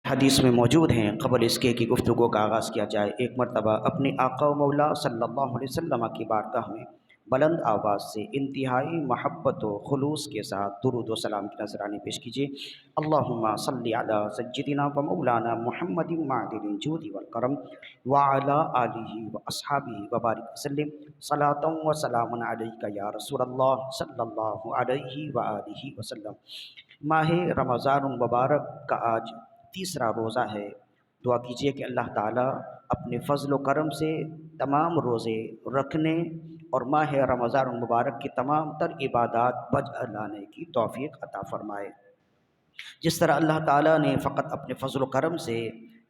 حدیث میں موجود ہیں۔ قبل اس کے کہ گفتگو کا آغاز کیا جائے، ایک مرتبہ اپنے آقا و مولا صلی اللہ علیہ وسلم کی بارگاہ میں بلند آواز سے انتہائی محبت و خلوص کے ساتھ درود و سلام کی نذرانی پیش کیجیے۔ اللہم صلی علی سیدنا و مولانا محمد معدن الجود والکرم وعلی آلہ و اصحابہ وبارک وسلم صلاۃ و سلام علیک یا رسول اللہ صلی اللہ علیہ وآلہ وسلم۔ ماہ رمضان المبارک کا آج تیسرا روزہ ہے۔ دعا کیجیے کہ اللہ تعالیٰ اپنے فضل و کرم سے تمام روزے رکھنے اور ماہ رمضان المبارک کی تمام تر عبادات بجا لانے کی توفیق عطا فرمائے۔ جس طرح اللہ تعالیٰ نے فقط اپنے فضل و کرم سے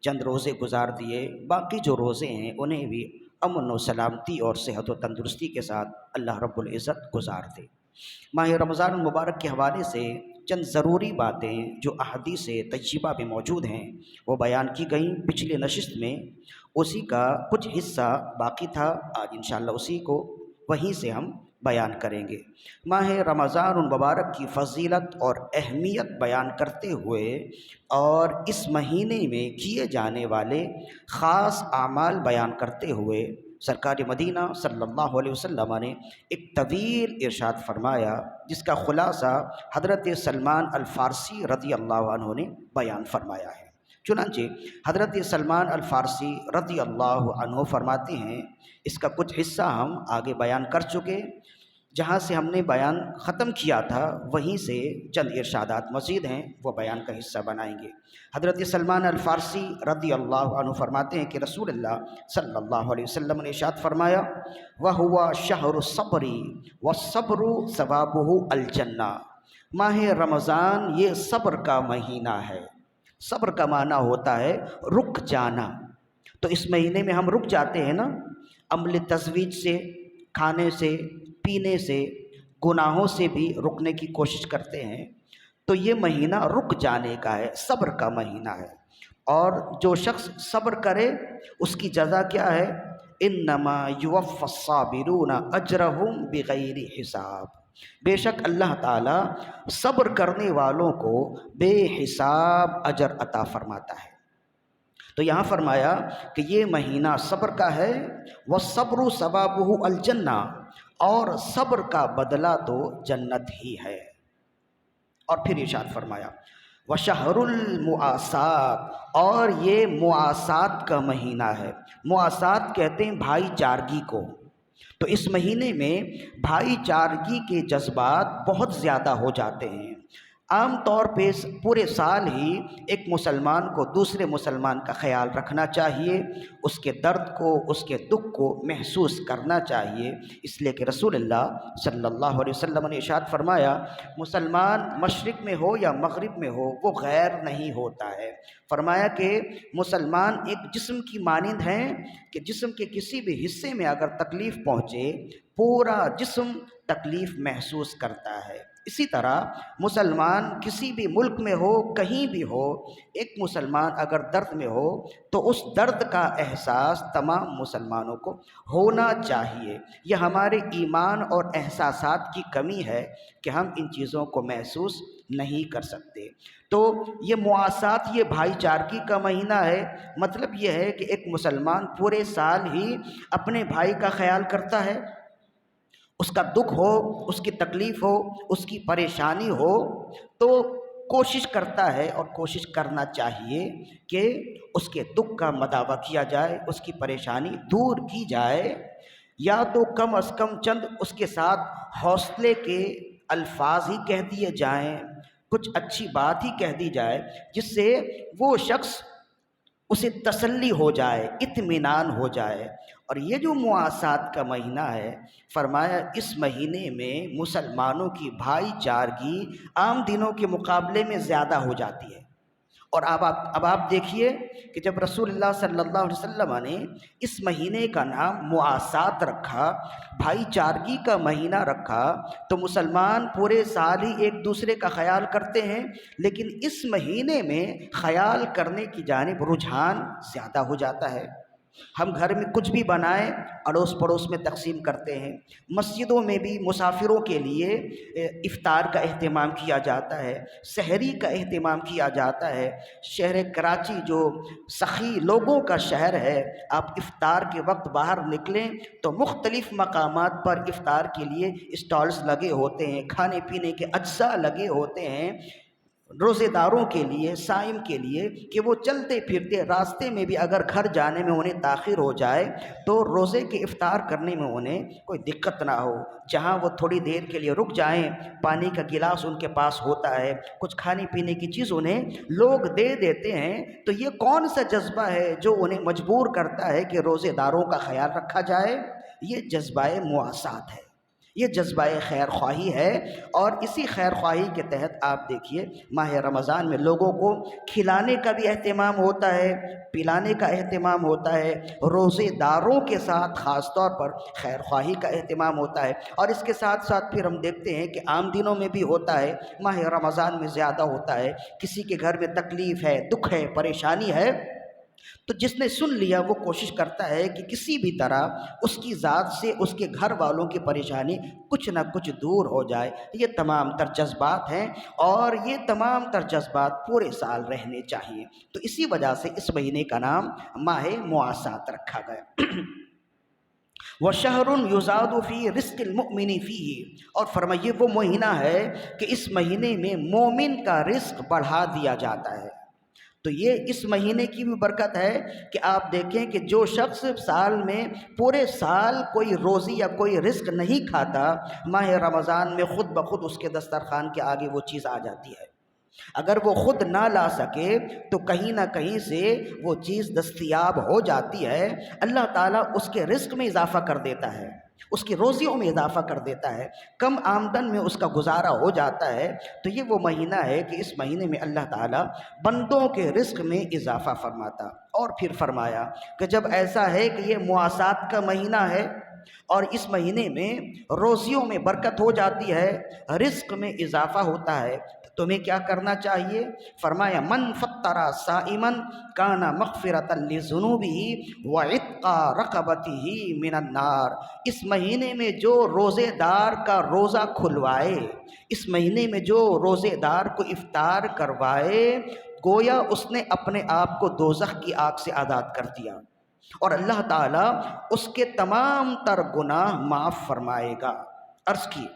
چند روزے گزار دیے، باقی جو روزے ہیں انہیں بھی امن و سلامتی اور صحت و تندرستی کے ساتھ اللہ رب العزت گزار دے۔ ماہ رمضان المبارک کے حوالے سے چند ضروری باتیں جو احادیث طیبہ میں موجود ہیں وہ بیان کی گئیں پچھلے نشست میں، اسی کا کچھ حصہ باقی تھا، آج انشاءاللہ اسی کو وہیں سے ہم بیان کریں گے۔ ماہ رمضان المبارک کی فضیلت اور اہمیت بیان کرتے ہوئے اور اس مہینے میں کیے جانے والے خاص اعمال بیان کرتے ہوئے سرکار مدینہ صلی اللہ علیہ وسلم نے ایک طویل ارشاد فرمایا، جس کا خلاصہ حضرت سلمان الفارسی رضی اللہ عنہ نے بیان فرمایا ہے۔ چنانچہ حضرت سلمان الفارسی رضی اللہ عنہ فرماتے ہیں، اس کا کچھ حصہ ہم آگے بیان کر چکے، جہاں سے ہم نے بیان ختم کیا تھا وہیں سے چند ارشادات مزید ہیں، وہ بیان کا حصہ بنائیں گے۔ حضرت سلمان الفارسی رضی اللہ عنہ فرماتے ہیں کہ رسول اللہ صلی اللہ علیہ وسلم نے ارشاد فرمایا، وَهُوَ شَهْرُ الصَّبْرِ وَالصَّبْرُ ثَوَابُهُ الْجَنَّةُ۔ ماہ رمضان یہ صبر کا مہینہ ہے۔ صبر کا معنی ہوتا ہے رک جانا، تو اس مہینے میں ہم رک جاتے ہیں نا، عمل تزویج سے، کھانے سے، پینے سے، گناہوں سے بھی رکنے کی کوشش کرتے ہیں، تو یہ مہینہ رک جانے کا ہے، صبر کا مہینہ ہے۔ اور جو شخص صبر کرے اس کی جزا کیا ہے؟ انما یوفی الصابرون اجرہم بغیر حساب۔ بے شک اللہ تعالیٰ صبر کرنے والوں کو بے حساب اجر عطا فرماتا ہے۔ تو یہاں فرمایا کہ یہ مہینہ صبر کا ہے، وَالصَّبْرُ ثَوَابُهُ الْجَنَّةُ، اور صبر کا بدلہ تو جنت ہی ہے۔ اور پھر ارشاد فرمایا وَشَهْرُ الْمُوَاسَاةِ، اور یہ مواسات کا مہینہ ہے۔ مواسات کہتے ہیں بھائی چارگی کو، تو اس مہینے میں بھائی چارگی کے جذبات بہت زیادہ ہو جاتے ہیں۔ عام طور پہ پورے سال ہی ایک مسلمان کو دوسرے مسلمان کا خیال رکھنا چاہیے، اس کے درد کو، اس کے دکھ کو محسوس کرنا چاہیے، اس لیے کہ رسول اللہ صلی اللہ علیہ وسلم نے ارشاد فرمایا، مسلمان مشرق میں ہو یا مغرب میں ہو وہ غیر نہیں ہوتا ہے۔ فرمایا کہ مسلمان ایک جسم کی مانند ہیں کہ جسم کے کسی بھی حصے میں اگر تکلیف پہنچے پورا جسم تکلیف محسوس کرتا ہے۔ اسی طرح مسلمان کسی بھی ملک میں ہو، کہیں بھی ہو، ایک مسلمان اگر درد میں ہو تو اس درد کا احساس تمام مسلمانوں کو ہونا چاہیے۔ یہ ہمارے ایمان اور احساسات کی کمی ہے کہ ہم ان چیزوں کو محسوس نہیں کر سکتے۔ تو یہ مواسات، یہ بھائی چارگی کا مہینہ ہے۔ مطلب یہ ہے کہ ایک مسلمان پورے سال ہی اپنے بھائی کا خیال کرتا ہے، اس کا دکھ ہو، اس کی تکلیف ہو، اس کی پریشانی ہو تو کوشش کرتا ہے اور کوشش کرنا چاہیے کہ اس کے دکھ کا مداوع کیا جائے، اس کی پریشانی دور کی جائے، یا تو کم از کم چند اس کے ساتھ حوصلے کے الفاظ ہی کہہ دیے جائیں، کچھ اچھی بات ہی کہہ دی جائے جس سے وہ شخص اسے تسلی ہو جائے، اطمینان ہو جائے۔ اور یہ جو مواسات کا مہینہ ہے، فرمایا اس مہینے میں مسلمانوں کی بھائی چارگی عام دنوں کے مقابلے میں زیادہ ہو جاتی ہے۔ اور اب آپ دیکھیے کہ جب رسول اللہ صلی اللہ علیہ وسلم نے اس مہینے کا نام مواسات رکھا، بھائی چارگی کا مہینہ رکھا، تو مسلمان پورے سال ہی ایک دوسرے کا خیال کرتے ہیں، لیکن اس مہینے میں خیال کرنے کی جانب رجحان زیادہ ہو جاتا ہے۔ ہم گھر میں کچھ بھی بنائیں اڑوس پڑوس میں تقسیم کرتے ہیں۔ مسجدوں میں بھی مسافروں کے لیے افطار کا اہتمام کیا جاتا ہے، سحری کا اہتمام کیا جاتا ہے۔ شہر کراچی جو سخی لوگوں کا شہر ہے، آپ افطار کے وقت باہر نکلیں تو مختلف مقامات پر افطار کے لیے اسٹالز لگے ہوتے ہیں، کھانے پینے کے اجزاء لگے ہوتے ہیں روزے داروں کے لیے، صائم کے لیے، کہ وہ چلتے پھرتے راستے میں بھی اگر گھر جانے میں انہیں تاخیر ہو جائے تو روزے کے افطار کرنے میں انہیں کوئی دقت نہ ہو۔ جہاں وہ تھوڑی دیر کے لیے رک جائیں، پانی کا گلاس ان کے پاس ہوتا ہے، کچھ کھانے پینے کی چیز انہیں لوگ دے دیتے ہیں۔ تو یہ کون سا جذبہ ہے جو انہیں مجبور کرتا ہے کہ روزے داروں کا خیال رکھا جائے؟ یہ جذبہ مواسات ہے، یہ جذبہ خیر خواہی ہے۔ اور اسی خیر خواہی کے تحت آپ دیکھیے ماہ رمضان میں لوگوں کو کھلانے کا بھی اہتمام ہوتا ہے، پلانے کا اہتمام ہوتا ہے، روزے داروں کے ساتھ خاص طور پر خیر خواہی کا اہتمام ہوتا ہے۔ اور اس کے ساتھ ساتھ پھر ہم دیکھتے ہیں کہ عام دنوں میں بھی ہوتا ہے، ماہ رمضان میں زیادہ ہوتا ہے۔ کسی کے گھر میں تکلیف ہے، دکھ ہے، پریشانی ہے، تو جس نے سن لیا وہ کوشش کرتا ہے کہ کسی بھی طرح اس کی ذات سے اس کے گھر والوں کی پریشانی کچھ نہ کچھ دور ہو جائے۔ یہ تمام تر جذبات ہیں اور یہ تمام تر جذبات پورے سال رہنے چاہیے۔ تو اسی وجہ سے اس مہینے کا نام ماہ مواسات رکھا گیا۔ وَشَهْرٌ يُزَادُ فِي رِزْقِ الْمُؤْمِنِ فِيهِ، اور فرمائیے وہ مہینہ ہے کہ اس مہینے میں مومن کا رزق بڑھا دیا جاتا ہے۔ تو یہ اس مہینے کی بھی برکت ہے کہ آپ دیکھیں کہ جو شخص سال میں پورے سال کوئی روزی یا کوئی رزق نہیں کھاتا، ماہ رمضان میں خود بخود اس کے دسترخوان کے آگے وہ چیز آ جاتی ہے۔ اگر وہ خود نہ لا سکے تو کہیں نہ کہیں سے وہ چیز دستیاب ہو جاتی ہے، اللہ تعالیٰ اس کے رزق میں اضافہ کر دیتا ہے، اس کی روزیوں میں اضافہ کر دیتا ہے، کم آمدن میں اس کا گزارا ہو جاتا ہے۔ تو یہ وہ مہینہ ہے کہ اس مہینے میں اللہ تعالیٰ بندوں کے رزق میں اضافہ فرماتا۔ اور پھر فرمایا کہ جب ایسا ہے کہ یہ مواسات کا مہینہ ہے اور اس مہینے میں روزیوں میں برکت ہو جاتی ہے، رزق میں اضافہ ہوتا ہے، تو تمہیں کیا کرنا چاہیے؟ فرمایا من فطر صائما کان مغفرۃ لذنوبہ وعتق رقبتہ من النار۔ اس مہینے میں جو روزے دار کا روزہ کھلوائے، اس مہینے میں جو روزے دار کو افطار کروائے، گویا اس نے اپنے آپ کو دوزخ کی آگ سے آزاد کر دیا، اور اللہ تعالیٰ اس کے تمام تر گناہ معاف فرمائے گا۔ عرض کی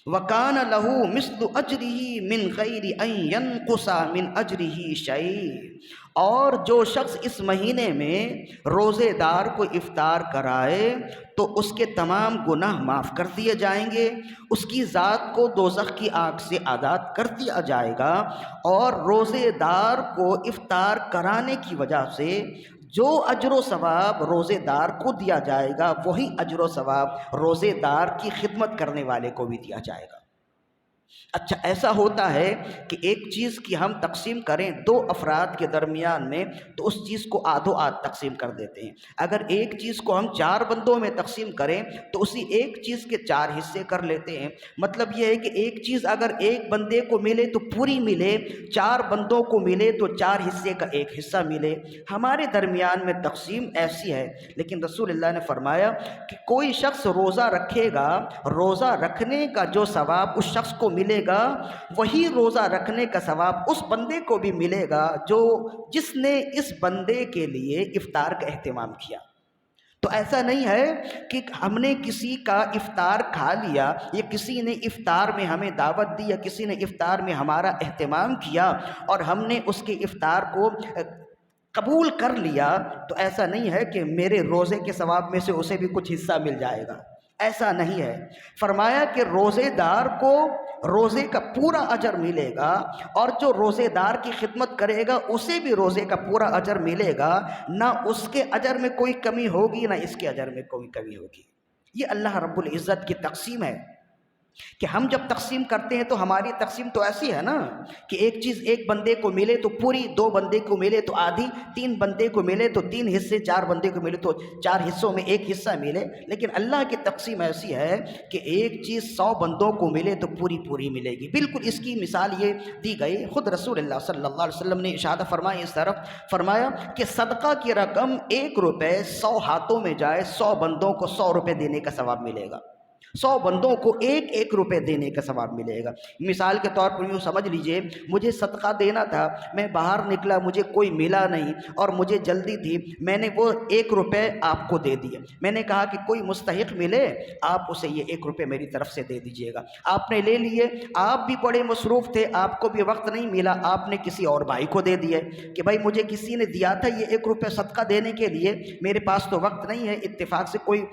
وَكَانَ لَهُ مِثْلُ أَجْرِهِ مِنْ غَيْرِ أَنْ يَنْقُصَ مِنْ أَجْرِهِ شَيْءٍ، اور جو شخص اس مہینے میں روزے دار کو افطار کرائے تو اس کے تمام گناہ معاف کر دیے جائیں گے، اس کی ذات کو دوزخ کی آگ سے آزاد کر دیا جائے گا، اور روزے دار کو افطار کرانے کی وجہ سے جو اجر و ثواب روزے دار کو دیا جائے گا، وہی اجر و ثواب روزے دار کی خدمت کرنے والے کو بھی دیا جائے گا۔ اچھا ایسا ہوتا ہے کہ ایک چیز کی ہم تقسیم کریں دو افراد کے درمیان میں تو اس چیز کو آدھو آدھ تقسیم کر دیتے ہیں۔ اگر ایک چیز کو ہم 4 بندوں میں تقسیم کریں تو اسی ایک چیز کے 4 حصے کر لیتے ہیں۔ مطلب یہ ہے کہ ایک چیز اگر ایک بندے کو ملے تو پوری ملے، 4 بندوں کو ملے تو 4 حصے کا ایک حصہ ملے۔ ہمارے درمیان میں تقسیم ایسی ہے، لیکن رسول اللہ نے فرمایا کہ کوئی شخص روزہ رکھے گا، روزہ رکھنے کا جو ثواب اس شخص کو ملے گا وہی روزہ رکھنے کا ثواب اس بندے کو بھی ملے گا جس نے اس بندے کے لیے افطار کا اہتمام کیا۔ تو ایسا نہیں ہے کہ ہم نے کسی کا افطار کھا لیا یا کسی نے افطار میں ہمیں دعوت دی یا کسی نے افطار میں ہمارا اہتمام کیا اور ہم نے اس کے افطار کو قبول کر لیا، تو ایسا نہیں ہے کہ میرے روزے کے ثواب میں سے اسے بھی کچھ حصہ مل جائے گا، ایسا نہیں ہے۔ فرمایا کہ روزے دار کو روزے کا پورا اجر ملے گا، اور جو روزے دار کی خدمت کرے گا اسے بھی روزے کا پورا اجر ملے گا، نہ اس کے اجر میں کوئی کمی ہوگی نہ اس کے اجر میں کوئی کمی ہوگی۔ یہ اللہ رب العزت کی تقسیم ہے۔ کہ ہم جب تقسیم کرتے ہیں تو ہماری تقسیم تو ایسی ہے نا کہ ایک چیز ایک بندے کو ملے تو پوری، 2 بندے کو ملے تو آدھی، 3 بندے کو ملے تو 3 حصے، 4 بندے کو ملے تو 4 حصوں میں 1 حصہ ملے۔ لیکن اللہ کی تقسیم ایسی ہے کہ ایک چیز 100 بندوں کو ملے تو پوری پوری ملے گی۔ بالکل اس کی مثال یہ دی گئی، خود رسول اللہ صلی اللہ علیہ وسلم نے ارشاد فرمایا، اس طرف فرمایا کہ صدقہ کی رقم 1 روپے 100 ہاتھوں میں جائے، 100 بندوں کو 100 روپے دینے کا ثواب ملے گا، 100 بندوں کو 1 روپے دینے کا ثواب ملے گا۔ مثال کے طور پر یوں سمجھ لیجئے، مجھے صدقہ دینا تھا، میں باہر نکلا، مجھے کوئی ملا نہیں اور مجھے جلدی تھی، میں نے وہ 1 روپے آپ کو دے دیے۔ میں نے کہا کہ کوئی مستحق ملے آپ اسے یہ 1 روپے میری طرف سے دے دیجئے گا۔ آپ نے لے لیے، آپ بھی بڑے مصروف تھے، آپ کو بھی وقت نہیں ملا، آپ نے کسی اور بھائی کو دے دیے کہ بھائی مجھے کسی نے دیا تھا یہ 1 روپے صدقہ دینے کے لیے، میرے پاس تو وقت نہیں ہے، اتفاق سے کوئی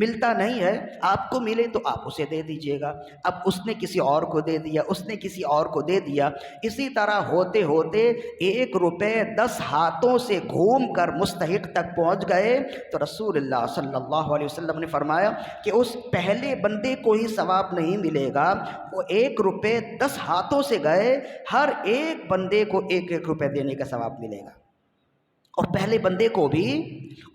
ملتا نہیں ہے، آپ کو ملے تو آپ اسے دے دیجئے گا۔ اب اس نے کسی اور کو دے دیا، اس نے کسی اور کو دے دیا، اسی طرح ہوتے ہوتے 1 روپے 10 ہاتھوں سے گھوم کر مستحق تک پہنچ گئے تو رسول اللہ صلی اللہ علیہ وسلم نے فرمایا کہ اس پہلے بندے کو ہی ثواب نہیں ملے گا، وہ 1 روپے 10 ہاتھوں سے گئے، ہر ایک بندے کو 1 روپے دینے کا ثواب ملے گا، اور پہلے بندے کو بھی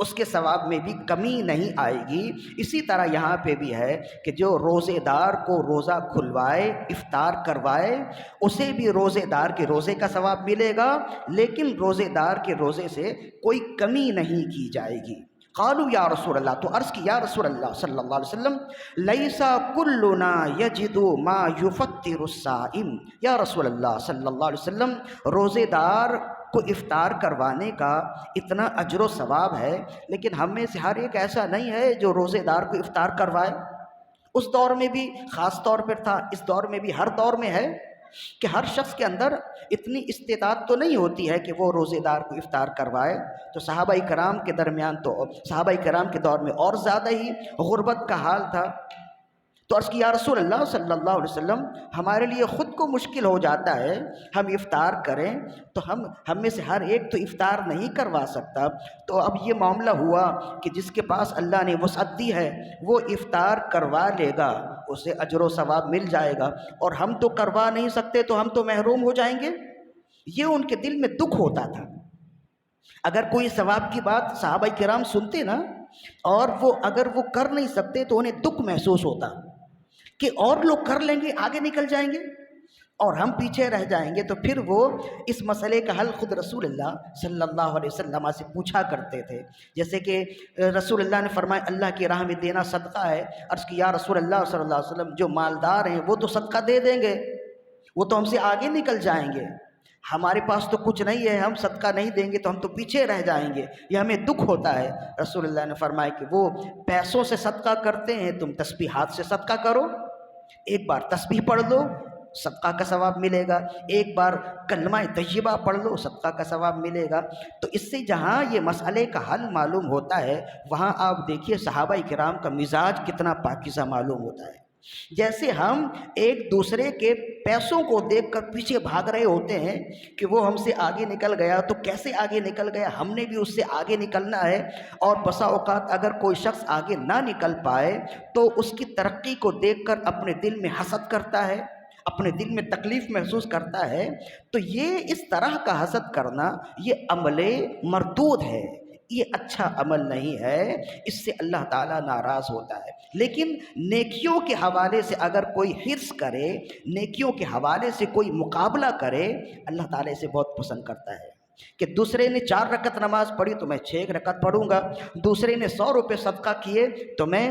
اس کے ثواب میں بھی کمی نہیں آئے گی۔ اسی طرح یہاں پہ بھی ہے کہ جو روزے دار کو روزہ کھلوائے، افطار کروائے، اسے بھی روزے دار کے روزے کا ثواب ملے گا، لیکن روزے دار کے روزے سے کوئی کمی نہیں کی جائے گی۔ قالوا یا رسول اللہ، تو عرض کی یا رسول اللہ صلی اللہ علیہ وسلم، لیسا کلنا یجد ما یفطر الصائم، یا رسول اللہ صلی اللہ علیہ وسلم، روزے دار کو افطار کروانے کا اتنا اجر و ثواب ہے، لیکن ہم میں سے ہر ایک ایسا نہیں ہے جو روزے دار کو افطار کروائے۔ اس دور میں بھی خاص طور پر تھا، اس دور میں بھی ہر دور میں ہے کہ ہر شخص کے اندر اتنی استطاعت تو نہیں ہوتی ہے کہ وہ روزے دار کو افطار کروائے۔ تو صحابہ کرام کے درمیان تو صحابہ کرام کے دور میں اور زیادہ ہی غربت کا حال تھا۔ تو عرض کی یا رسول اللہ صلی اللہ علیہ وسلم، ہمارے لیے خود کو مشکل ہو جاتا ہے، ہم افطار کریں تو ہم میں سے ہر ایک تو افطار نہیں کروا سکتا، تو اب یہ معاملہ ہوا کہ جس کے پاس اللہ نے وسعت دی ہے وہ افطار کروا لے گا، اسے اجر و ثواب مل جائے گا، اور ہم تو کروا نہیں سکتے تو ہم تو محروم ہو جائیں گے۔ یہ ان کے دل میں دکھ ہوتا تھا۔ اگر کوئی ثواب کی بات صحابہ کرام سنتے نا، اور اگر وہ کر نہیں سکتے تو انہیں دکھ محسوس ہوتا کہ اور لوگ کر لیں گے، آگے نکل جائیں گے اور ہم پیچھے رہ جائیں گے۔ تو پھر وہ اس مسئلے کا حل خود رسول اللہ صلی اللہ علیہ وسلم سے پوچھا کرتے تھے۔ جیسے کہ رسول اللہ نے فرمایا اللہ کی راہ میں دینا صدقہ ہے، عرض کی یا رسول اللہ صلی اللہ علیہ وسلم، جو مالدار ہیں وہ تو صدقہ دے دیں گے، وہ تو ہم سے آگے نکل جائیں گے، ہمارے پاس تو کچھ نہیں ہے، ہم صدقہ نہیں دیں گے تو ہم تو پیچھے رہ جائیں گے، یہ ہمیں دکھ ہوتا ہے۔ رسول اللہ نے فرمایا کہ وہ پیسوں سے صدقہ کرتے ہیں، تم تسبیحات سے صدقہ کرو، ایک بار تسبیح پڑھ لو صدقہ کا ثواب ملے گا، ایک بار کلمہ طیبہ پڑھ لو صدقہ کا ثواب ملے گا۔ تو اس سے جہاں یہ مسئلے کا حل معلوم ہوتا ہے، وہاں آپ دیکھیے صحابہ کرام کا مزاج کتنا پاکیزہ معلوم ہوتا ہے۔ جیسے ہم ایک دوسرے کے پیسوں کو دیکھ کر پیچھے بھاگ رہے ہوتے ہیں کہ وہ ہم سے آگے نکل گیا تو کیسے آگے نکل گیا، ہم نے بھی اس سے آگے نکلنا ہے، اور بسا اوقات اگر کوئی شخص آگے نہ نکل پائے تو اس کی ترقی کو دیکھ کر اپنے دل میں حسد کرتا ہے، اپنے دل میں تکلیف محسوس کرتا ہے۔ تو یہ اس طرح کا حسد کرنا یہ عمل مردود ہے، یہ اچھا عمل نہیں ہے، اس سے اللہ تعالیٰ ناراض ہوتا ہے۔ لیکن نیکیوں کے حوالے سے اگر کوئی حرص کرے، نیکیوں کے حوالے سے کوئی مقابلہ کرے، اللہ تعالیٰ اسے بہت پسند کرتا ہے کہ دوسرے نے 4 رکعت نماز پڑھی تو میں 6 رکعت پڑھوں گا، دوسرے نے 100 روپے صدقہ کیے تو میں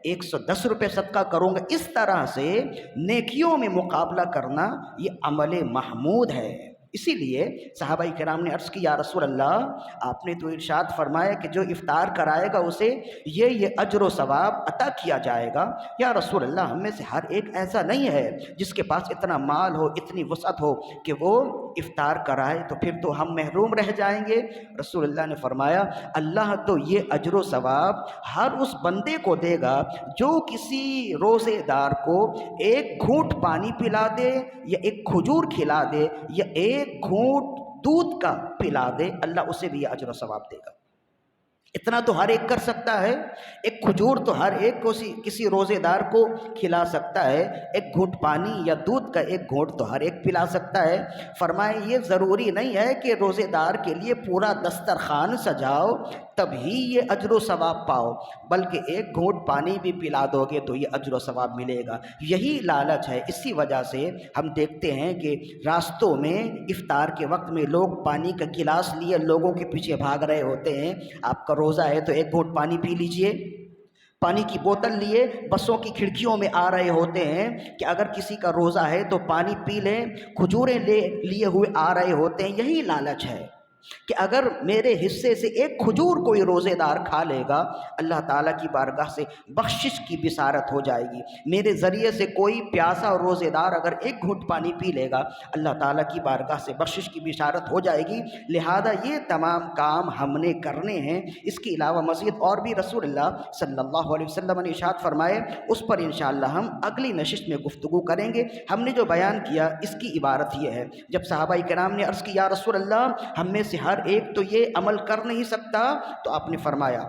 110 روپے صدقہ کروں گا۔ اس طرح سے نیکیوں میں مقابلہ کرنا یہ عمل محمود ہے۔ اسی لیے صحابہ کرام نے عرض کی یا رسول اللہ، آپ نے تو ارشاد فرمایا کہ جو افطار کرائے گا اسے یہ اجر و ثواب عطا کیا جائے گا، یا رسول اللہ ہم میں سے ہر ایک ایسا نہیں ہے جس کے پاس اتنا مال ہو، اتنی وسعت ہو کہ وہ افطار کرائے، تو پھر تو ہم محروم رہ جائیں گے۔ رسول اللہ نے فرمایا اللہ تو یہ اجر و ثواب ہر اس بندے کو دے گا جو کسی روزے دار کو 1 گھونٹ پانی پلا دے، یا 1 کھجور کھلا دے، یا 1 گھونٹ دودھ کا پلا دے، اللہ اسے بھی یہ اجر و ثواب دے گا۔ اتنا تو ہر ایک کر سکتا ہے، ایک کھجور تو ہر ایک کو کسی روزے دار کو کھلا سکتا ہے، ایک گھونٹ پانی یا دودھ کا ایک گھونٹ تو ہر ایک پلا سکتا ہے۔ فرمائے یہ ضروری نہیں ہے کہ روزے دار کے لیے پورا دسترخوان سجاؤ تبھی یہ اجر و ثواب پاؤ، بلکہ ایک گھونٹ پانی بھی پلا دو گے تو یہ اجر و ثواب ملے گا۔ یہی لالچ ہے، اسی وجہ سے ہم دیکھتے ہیں کہ راستوں میں افطار کے وقت میں لوگ پانی کا گلاس لیے لوگوں کے پیچھے بھاگ رہے ہوتے ہیں۔ آپ کا روزہ ہے تو ایک گھونٹ پانی پی لیجئے، پانی کی بوتل لیے بسوں کی کھڑکیوں میں آ رہے ہوتے ہیں کہ اگر کسی کا روزہ ہے تو پانی پی لیں، کھجوریں لیے ہوئے آ رہے ہوتے ہیں۔ یہی لالچ ہے کہ اگر میرے حصے سے ایک کھجور کوئی روزے دار کھا لے گا، اللہ تعالیٰ کی بارگاہ سے بخشش کی بشارت ہو جائے گی۔ میرے ذریعے سے کوئی پیاسا روزے دار اگر ایک گھونٹ پانی پی لے گا، اللہ تعالیٰ کی بارگاہ سے بخشش کی بشارت ہو جائے گی۔ لہذا یہ تمام کام ہم نے کرنے ہیں۔ اس کے علاوہ مزید اور بھی رسول اللہ صلی اللہ علیہ وسلم نے ارشاد فرمائے، اس پر انشاءاللہ ہم اگلی نشست میں گفتگو کریں گے۔ ہم نے جو بیان کیا اس کی عبارت یہ ہے، جب صحابہ کرام نے عرض کی یا رسول اللہ ہم میں سے ہر ایک تو یہ عمل کر نہیں سکتا، تو آپ نے فرمایا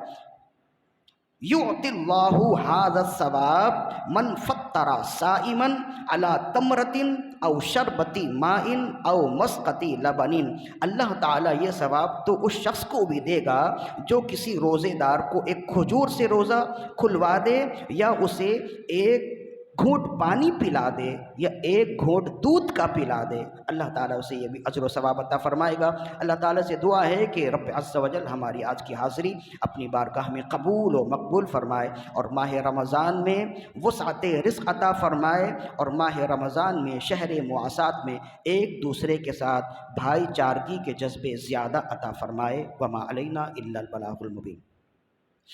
یعطی اللہ ھذا الثواب من فطر صائما علی تمرۃ او شربۃ ماء او مسقۃ لبن۔ اللہ تعالیٰ یہ ثواب تو اس شخص کو بھی دے گا جو کسی روزے دار کو ایک کھجور سے روزہ کھلوا دے، یا اسے ایک گھونٹ پانی پلا دے، یا ایک گھونٹ دودھ کا پلا دے۔ اللہ تعالیٰ اسے یہ بھی اجر و ثواب عطا فرمائے گا۔ اللہ تعالیٰ سے دعا ہے کہ رب عز و جل ہماری آج کی حاضری اپنی بارگاہ میں قبول و مقبول فرمائے، اور ماہ رمضان میں وسعت رزق عطا فرمائے، اور ماہ رمضان میں شہر مواسات میں ایک دوسرے کے ساتھ بھائی چارگی کے جذبے زیادہ عطا فرمائے۔ وما علینا الا البلاغ المبین۔